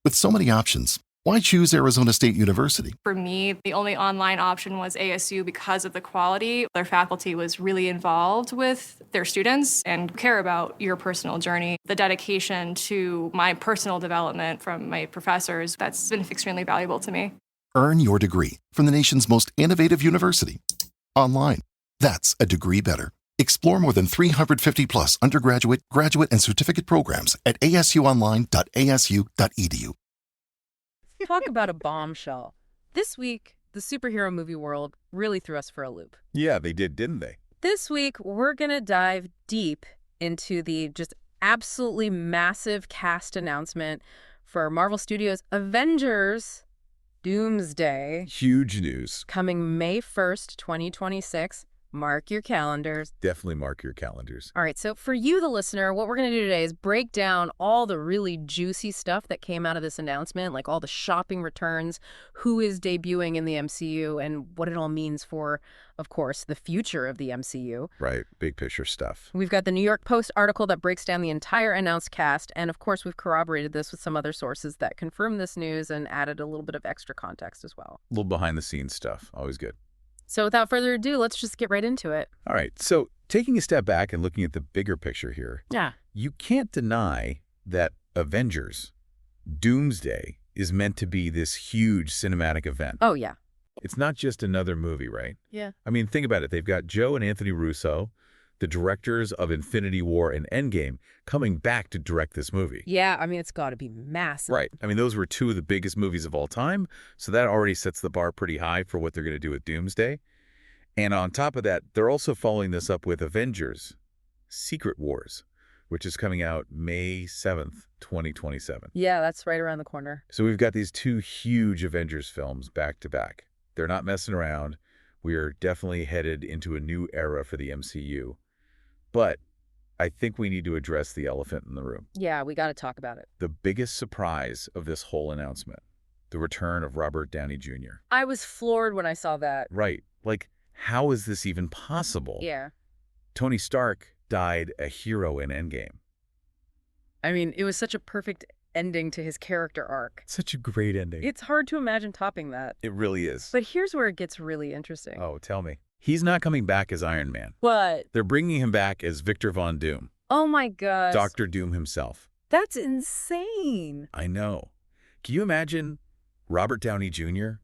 With so many options, why choose Arizona State University? For me, the only online option was ASU because of the quality. Their faculty was really involved with their students and care about your personal journey. The dedication to my personal development from my professors, that's been extremely valuable to me. Earn your degree from the nation's most innovative university. Online. That's a degree better. Explore more than 350 plus undergraduate, graduate, and certificate programs at asuonline.asu.edu. Talk about a bombshell. This week, the superhero movie world really threw us for a loop. Yeah, they did, didn't they? This week, we're going to dive deep into the just absolutely massive cast announcement for Marvel Studios' Avengers Doomsday. Huge news. Coming May 1st, 2026. Mark your calendars. Definitely mark your calendars. All right, so for you, the listener, what we're going to do today is break down all the really juicy stuff that came out of this announcement, like all the shopping returns, who is debuting in the MCU, and what it all means for, of course, the future of the MCU. Right, big picture stuff. We've got the New York Post article that breaks down the entire announced cast, and of course, we've corroborated this with some other sources that confirm this news and added a little bit of extra context as well. A little behind-the-scenes stuff, always good. So without further ado, let's just get right into it. All right, so taking a step back and looking at the bigger picture here, you can't deny that Avengers Doomsday is meant to be this huge cinematic event. Oh, yeah. It's not just another movie, right? Yeah. I mean, think about it. They've got Joe and Anthony Russo, the directors of Infinity War and Endgame, coming back to direct this movie. Yeah, I mean, it's got to be massive. Right. I mean, those were two of the biggest movies of all time, so that already sets the bar pretty high for what they're going to do with Doomsday. And on top of that, they're also following this up with Avengers Secret Wars, which is coming out May 7th, 2027. Yeah, that's right around the corner. So we've got these two huge Avengers films back to back. They're not messing around. We are definitely headed into a new era for the MCU. But I think we need to address the elephant in the room. Yeah, we got to talk about it. The biggest surprise of this whole announcement, the return of Robert Downey Jr. I was floored when I saw that. Right. Like, how is this even possible? Yeah. Tony Stark died a hero in Endgame. I mean, it was such a perfect ending to his character arc. Such a great ending. It's hard to imagine topping that. It really is. But here's where it gets really interesting. Oh, tell me. He's not coming back as Iron Man. What? They're bringing him back as Victor Von Doom. Oh my gosh. Dr. Doom himself. That's insane. I know. Can you imagine Robert Downey Jr.,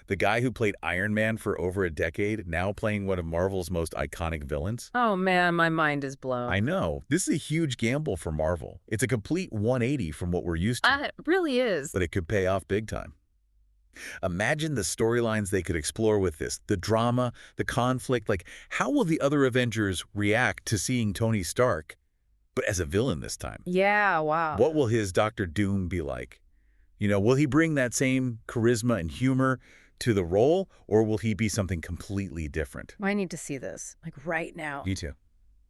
the guy who played Iron Man for over a decade, now playing one of Marvel's most iconic villains? Oh man, my mind is blown. I know. This is a huge gamble for Marvel. It's a complete 180 from what we're used to. It really is. But it could pay off big time. Imagine the storylines they could explore with this, the drama, the conflict. Like, how will the other Avengers react to seeing Tony Stark, but as a villain this time? Yeah, wow. What will his Dr. Doom be like? You know, will he bring that same charisma and humor to the role, or will he be something completely different? I need to see this, like right now. Me too.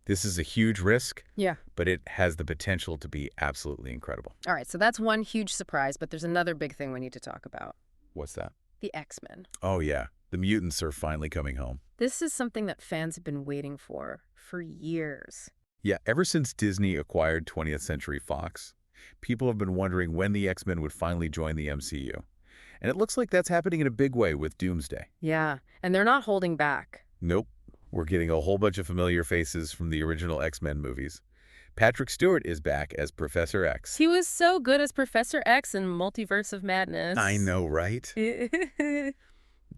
This is a huge risk, Yeah. but it has the potential to be absolutely incredible. All right, so that's one huge surprise, but there's another big thing we need to talk about. What's that? The X-Men. Oh, yeah. The mutants are finally coming home. This is something that fans have been waiting for years. Yeah, ever since Disney acquired 20th Century Fox, people have been wondering when the X-Men would finally join the MCU. And it looks like that's happening in a big way with Doomsday. Yeah, and they're not holding back. Nope. We're getting a whole bunch of familiar faces from the original X-Men movies. Patrick Stewart is back as Professor X. He was so good as Professor X in Multiverse of Madness. I know, right? That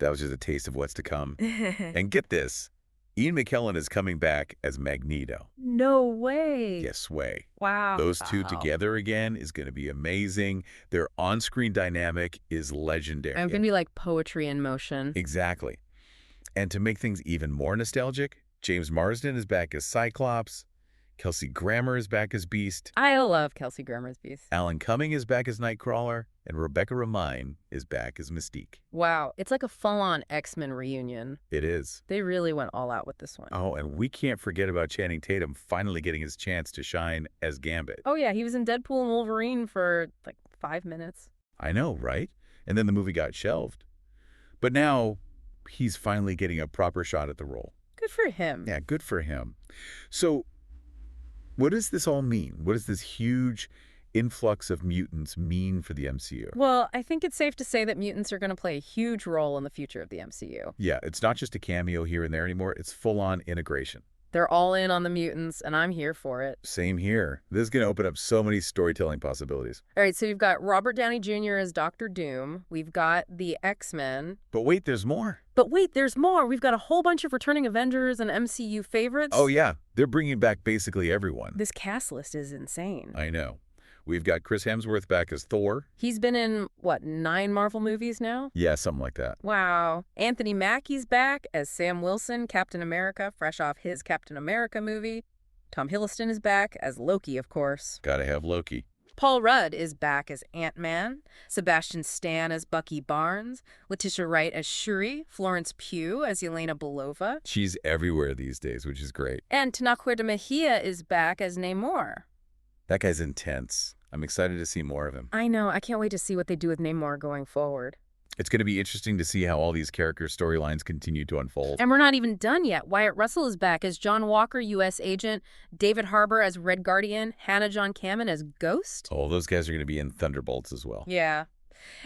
was just a taste of what's to come. And get this, Ian McKellen is coming back as Magneto. No way. Yes way. Wow. Those two together again is going to be amazing. Their on-screen dynamic is legendary. I'm going to be like poetry in motion. Exactly. And to make things even more nostalgic, James Marsden is back as Cyclops. Kelsey Grammer is back as Beast. I love Kelsey Grammer's Beast. Alan Cumming is back as Nightcrawler. And Rebecca Romijn is back as Mystique. Wow. It's like a full-on X-Men reunion. It is. They really went all out with this one. Oh, and we can't forget about Channing Tatum finally getting his chance to shine as Gambit. Oh, yeah. He was in Deadpool and Wolverine for like 5 minutes. I know, right? And then the movie got shelved. But now he's finally getting a proper shot at the role. Good for him. Yeah, good for him. So what does this all mean? What does this huge influx of mutants mean for the MCU? Well, I think it's safe to say that mutants are going to play a huge role in the future of the MCU. Yeah, it's not just a cameo here and there anymore. It's full-on integration. They're all in on the mutants, and I'm here for it. Same here. This is going to open up so many storytelling possibilities. All right, so you've got Robert Downey Jr. as Dr. Doom. We've got the X-Men. But wait, there's more. But wait, there's more. We've got a whole bunch of returning Avengers and MCU favorites. Oh, yeah. They're bringing back basically everyone. This cast list is insane. I know. We've got Chris Hemsworth back as Thor. He's been in, what, 9 Marvel movies now? Yeah, something like that. Wow. Anthony Mackie's back as Sam Wilson, Captain America, fresh off his Captain America movie. Tom Hiddleston is back as Loki, of course. Gotta have Loki. Paul Rudd is back as Ant-Man, Sebastian Stan as Bucky Barnes, Letitia Wright as Shuri, Florence Pugh as Yelena Belova. She's everywhere these days, which is great. And Tenoch de Mejia is back as Namor. That guy's intense. I'm excited to see more of him. I know. I can't wait to see what they do with Namor going forward. It's going to be interesting to see how all these character storylines continue to unfold. And we're not even done yet. Wyatt Russell is back as John Walker, U.S. Agent, David Harbour as Red Guardian, Hannah John Kamen as Ghost. Oh, those guys are going to be in Thunderbolts as well. Yeah.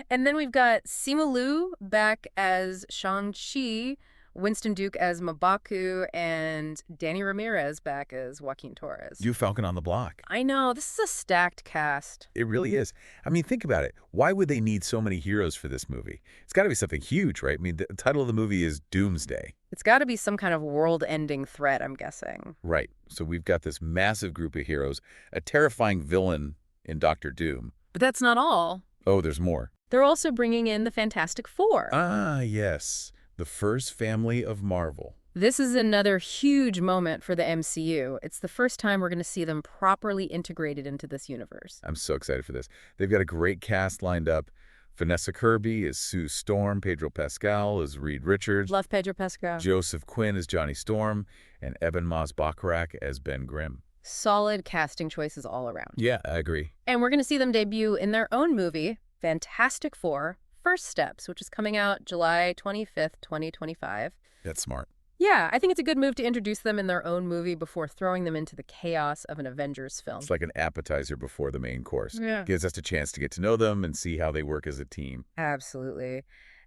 And then we've got Simu Liu back as Shang-Chi, Winston Duke as M'Baku, and Danny Ramirez back as Joaquin Torres. New Falcon on the block. I know. This is a stacked cast. It really is. I mean, think about it. Why would they need so many heroes for this movie? It's got to be something huge, right? I mean, the title of the movie is Doomsday. It's got to be some kind of world-ending threat, I'm guessing. Right. So we've got this massive group of heroes, a terrifying villain in Dr. Doom. But that's not all. Oh, there's more. They're also bringing in the Fantastic Four. Ah, yes. The first family of Marvel. This is another huge moment for the MCU. It's the first time we're going to see them properly integrated into this universe. I'm so excited for this. They've got a great cast lined up. Vanessa Kirby as Sue Storm, Pedro Pascal as Reed Richards, Love Pedro Pascal. Joseph Quinn as Johnny Storm, and Eben Moss-Bachrach as Ben Grimm. Solid casting choices all around. Yeah, I agree. And we're going to see them debut in their own movie, Fantastic Four: First Steps, which is coming out July 25th, 2025. That's smart. Yeah, I think it's a good move to introduce them in their own movie before throwing them into the chaos of an Avengers film. It's like an appetizer before the main course. Yeah. Gives us a chance to get to know them and see how they work as a team. Absolutely.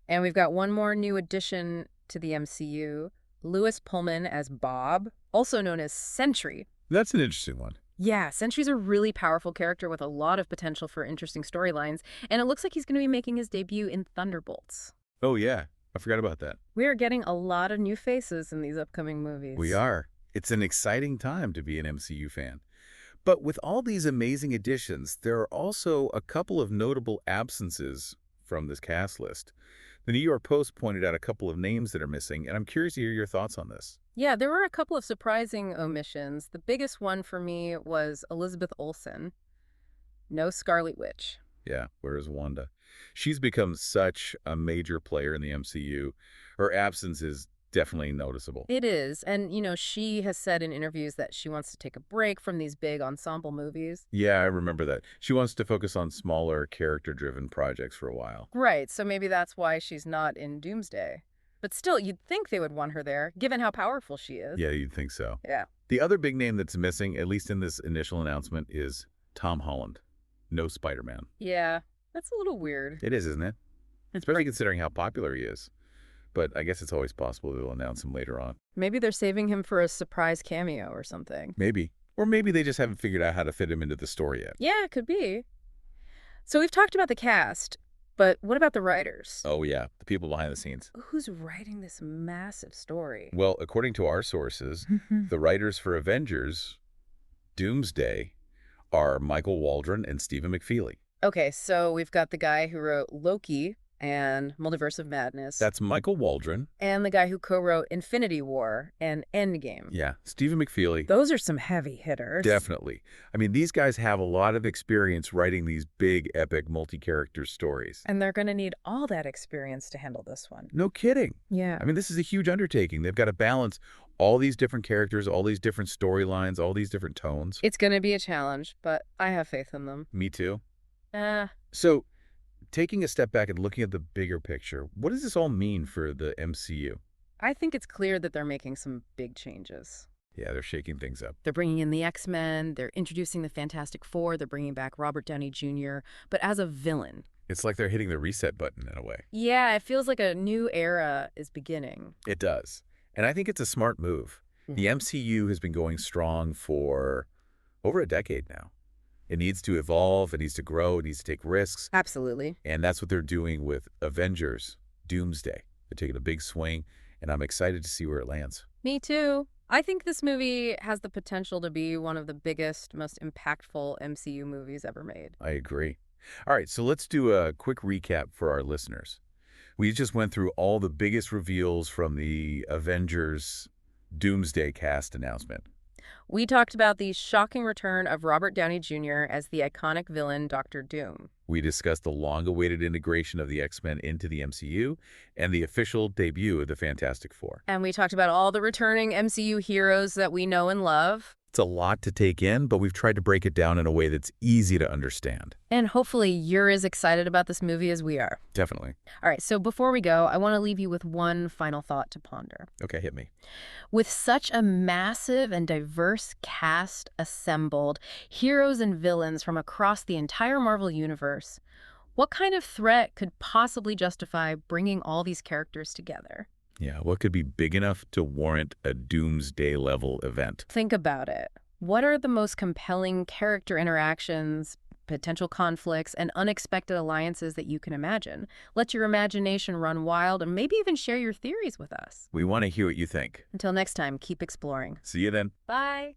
And we've got one more new addition to the MCU, Lewis Pullman as Bob, also known as Sentry. That's an interesting one. Yeah, Sentry's a really powerful character with a lot of potential for interesting storylines, and it looks like he's going to be making his debut in Thunderbolts. Oh, yeah. I forgot about that. We are getting a lot of new faces in these upcoming movies. We are. It's an exciting time to be an MCU fan. But with all these amazing additions, there are also a couple of notable absences from this cast list. The New York Post pointed out a couple of names that are missing, and I'm curious to hear your thoughts on this. Yeah, there were a couple of surprising omissions. The biggest one for me was Elizabeth Olsen. No Scarlet Witch. Yeah, where is Wanda? She's become such a major player in the MCU. Her absence is definitely noticeable. It is. And, she has said in interviews that she wants to take a break from these big ensemble movies. Yeah, I remember that. She wants to focus on smaller, character-driven projects for a while. Right, so maybe that's why she's not in Doomsday. But still, you'd think they would want her there, given how powerful she is. Yeah, you'd think so. Yeah. The other big name that's missing, at least in this initial announcement, is Tom Holland. No Spider-Man. Yeah, that's a little weird. It is, isn't it? Especially considering how popular he is. But I guess it's always possible they'll announce him later on. Maybe they're saving him for a surprise cameo or something. Maybe. Or maybe they just haven't figured out how to fit him into the story yet. Yeah, it could be. So we've talked about the cast, but what about the writers? Oh, yeah. The people behind the scenes. Who's writing this massive story? Well, according to our sources, the writers for Avengers, Doomsday, are Michael Waldron and Stephen McFeely. Okay, so we've got the guy who wrote Loki and Multiverse of Madness. That's Michael Waldron. And the guy who co-wrote Infinity War and Endgame. Yeah, Stephen McFeely. Those are some heavy hitters. Definitely. I mean, these guys have a lot of experience writing these big, epic, multi-character stories. And they're going to need all that experience to handle this one. No kidding. Yeah. I mean, this is a huge undertaking. They've got to balance all these different characters, all these different storylines, all these different tones. It's going to be a challenge, but I have faith in them. Me too. Uh, So, taking a step back and looking at the bigger picture, what does this all mean for the MCU? I think it's clear that they're making some big changes. Yeah, they're shaking things up. They're bringing in the X-Men, they're introducing the Fantastic Four, they're bringing back Robert Downey Jr., but as a villain. It's like they're hitting the reset button in a way. Yeah, it feels like a new era is beginning. It does. And I think it's a smart move. The MCU has been going strong for over a decade now. It needs to evolve, it needs to grow, it needs to take risks. Absolutely. And that's what they're doing with Avengers, Doomsday. They're taking a big swing, and I'm excited to see where it lands. Me too. I think this movie has the potential to be one of the biggest, most impactful MCU movies ever made. I agree. All right, so let's do a quick recap for our listeners. We just went through all the biggest reveals from the Avengers Doomsday cast announcement. We talked about the shocking return of Robert Downey Jr. as the iconic villain Dr. Doom. We discussed the long-awaited integration of the X-Men into the MCU and the official debut of the Fantastic Four. And we talked about all the returning MCU heroes that we know and love. It's a lot to take in, but we've tried to break it down in a way that's easy to understand. And hopefully you're as excited about this movie as we are. Definitely. All right, so before we go, I want to leave you with one final thought to ponder. Okay, hit me. With such a massive and diverse cast assembled, heroes and villains from across the entire Marvel universe, what kind of threat could possibly justify bringing all these characters together? Yeah, what could be big enough to warrant a Doomsday-level event? Think about it. What are the most compelling character interactions, potential conflicts, and unexpected alliances that you can imagine? Let your imagination run wild and maybe even share your theories with us. We want to hear what you think. Until next time, keep exploring. See you then. Bye.